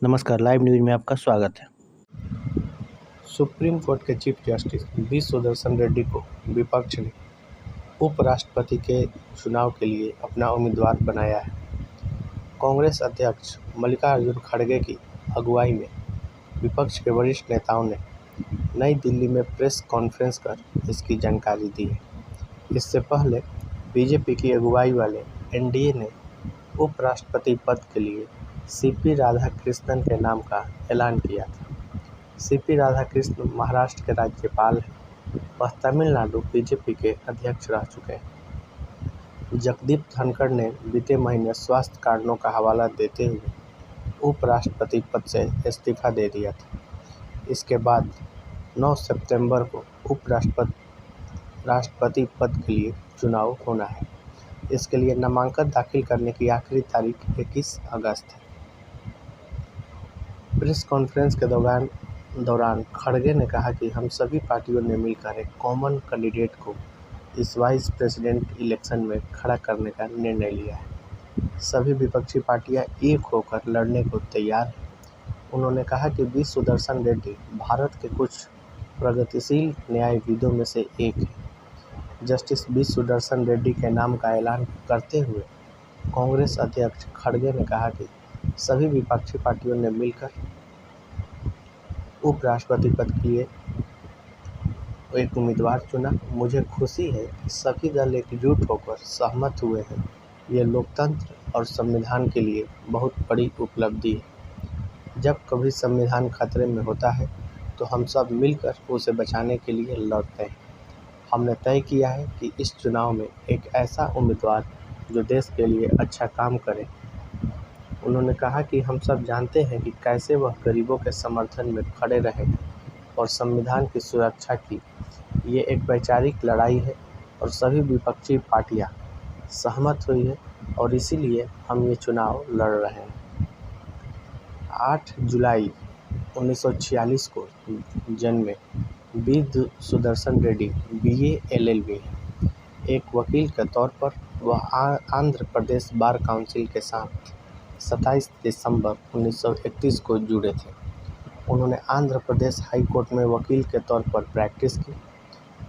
नमस्कार, live news में आपका स्वागत है। सुप्रीम कोर्ट के चीफ जस्टिस बी सुदर्शन रेड्डी को विपक्ष ने उपराष्ट्रपति के चुनाव के लिए अपना उम्मीदवार बनाया है। कांग्रेस अध्यक्ष मल्लिकार्जुन खड़गे की अगुवाई में विपक्ष के वरिष्ठ नेताओं ने नई दिल्ली में प्रेस कॉन्फ्रेंस कर इसकी जानकारी दी है। इससे पहले बीजेपी की अगुवाई वाले एनडीए ने उपराष्ट्रपति पद के लिए सीपी राधाकृष्णन के नाम का ऐलान किया था। सीपी राधाकृष्णन महाराष्ट्र के राज्यपाल हैं। वह तमिलनाडु बीजेपी के अध्यक्ष रह चुके हैं। जगदीप धनखड़ ने बीते महीने स्वास्थ्य कारणों का हवाला देते हुए उपराष्ट्रपति पद से इस्तीफा दे दिया था। इसके बाद 9 सितंबर को राष्ट्रपति पद के लिए चुनाव होना है। इसके लिए नामांकन दाखिल करने की आखिरी तारीख 21 अगस्त है। प्रेस कॉन्फ्रेंस के दौरान खड़गे ने कहा कि हम सभी पार्टियों ने मिलकर एक कॉमन कैंडिडेट को इस वाइस प्रेसिडेंट इलेक्शन में खड़ा करने का निर्णय लिया है। सभी विपक्षी पार्टियां एक होकर लड़ने को तैयार हैं। उन्होंने कहा कि बी सुदर्शन रेड्डी भारत के कुछ प्रगतिशील न्यायविदों में से एक है। जस्टिस बी सुदर्शन रेड्डी के नाम का ऐलान करते हुए कांग्रेस अध्यक्ष खड़गे ने कहा कि सभी विपक्षी पार्टियों ने मिलकर उपराष्ट्रपति पद के लिए एक उम्मीदवार चुना। मुझे खुशी है कि सभी दल एकजुट होकर सहमत हुए हैं। ये लोकतंत्र और संविधान के लिए बहुत बड़ी उपलब्धि है। जब कभी संविधान खतरे में होता है तो हम सब मिलकर उसे बचाने के लिए लड़ते हैं। हमने तय किया है कि इस चुनाव में एक ऐसा उम्मीदवार जो देश के लिए अच्छा काम करे। उन्होंने कहा कि हम सब जानते हैं कि कैसे वह गरीबों के समर्थन में खड़े रहे और संविधान की सुरक्षा की। ये एक वैचारिक लड़ाई है और सभी विपक्षी पार्टियां सहमत हुई है और इसीलिए हम ये चुनाव लड़ रहे हैं। 8 जुलाई 1946 को जन्मे बी सुदर्शन रेड्डी BA LLB हैं। एक वकील के तौर पर वह आंध्र प्रदेश बार काउंसिल के साथ 27 दिसंबर 1931 को जुड़े थे। उन्होंने आंध्र प्रदेश हाई कोर्ट में वकील के तौर पर प्रैक्टिस की।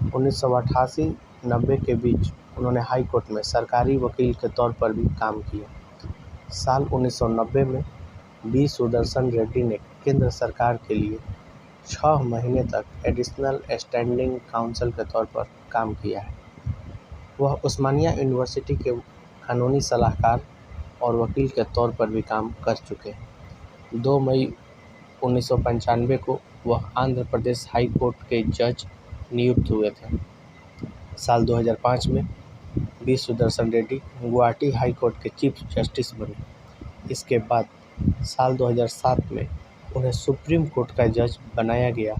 1988-90 के बीच उन्होंने हाई कोर्ट में सरकारी वकील के तौर पर भी काम किया। साल 1990 में बी सुदर्शन रेड्डी ने केंद्र सरकार के लिए 6 महीने तक एडिशनल स्टैंडिंग काउंसिल के तौर पर काम किया है। वह उस्मानिया यूनिवर्सिटी के कानूनी सलाहकार और वकील के तौर पर भी काम कर चुके हैं। 2 मई 1995 को वह आंध्र प्रदेश हाई कोर्ट के जज नियुक्त हुए थे। साल 2005 में बी सुदर्शन रेड्डी गुवाहाटी हाई कोर्ट के चीफ जस्टिस बने। इसके बाद साल 2007 में उन्हें सुप्रीम कोर्ट का जज बनाया गया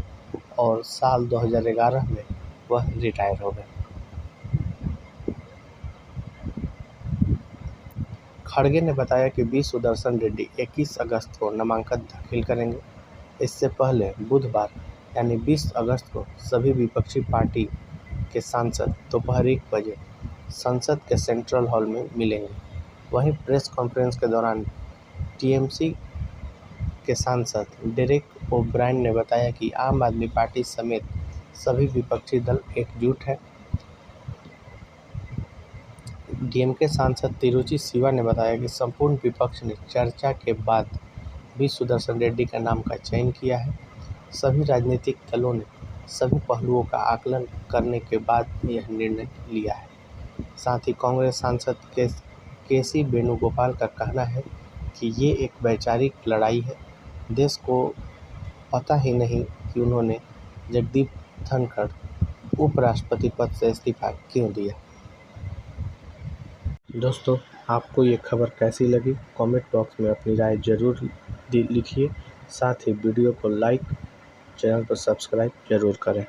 और साल 2011 में वह रिटायर हो गए। खड़गे ने बताया कि बी सुदर्शन रेड्डी 21 अगस्त को नामांकन दाखिल करेंगे। इससे पहले बुधवार यानी 20 अगस्त को सभी विपक्षी पार्टी के सांसद दोपहर 1 बजे संसद के सेंट्रल हॉल में मिलेंगे। वहीं प्रेस कॉन्फ्रेंस के दौरान टीएमसी के सांसद डेरेक ओब्रायन ने बताया कि आम आदमी पार्टी समेत सभी विपक्षी दल एकजुट हैं। डीएमके सांसद तिरुचि शिवा ने बताया कि संपूर्ण विपक्ष ने चर्चा के बाद बी सुदर्शन रेड्डी का नाम का चयन किया है। सभी राजनीतिक दलों ने सभी पहलुओं का आकलन करने के बाद यह निर्णय लिया है। साथ ही कांग्रेस सांसद केसी वेणुगोपाल का कहना है कि ये एक वैचारिक लड़ाई है। देश को पता ही नहीं कि उन्होंने जगदीप धनखड़ उपराष्ट्रपति पद से इस्तीफा क्यों दिया। दोस्तों, आपको ये खबर कैसी लगी कमेंट बॉक्स में अपनी राय ज़रूर लिखिए। साथ ही वीडियो को लाइक, चैनल को सब्सक्राइब ज़रूर करें।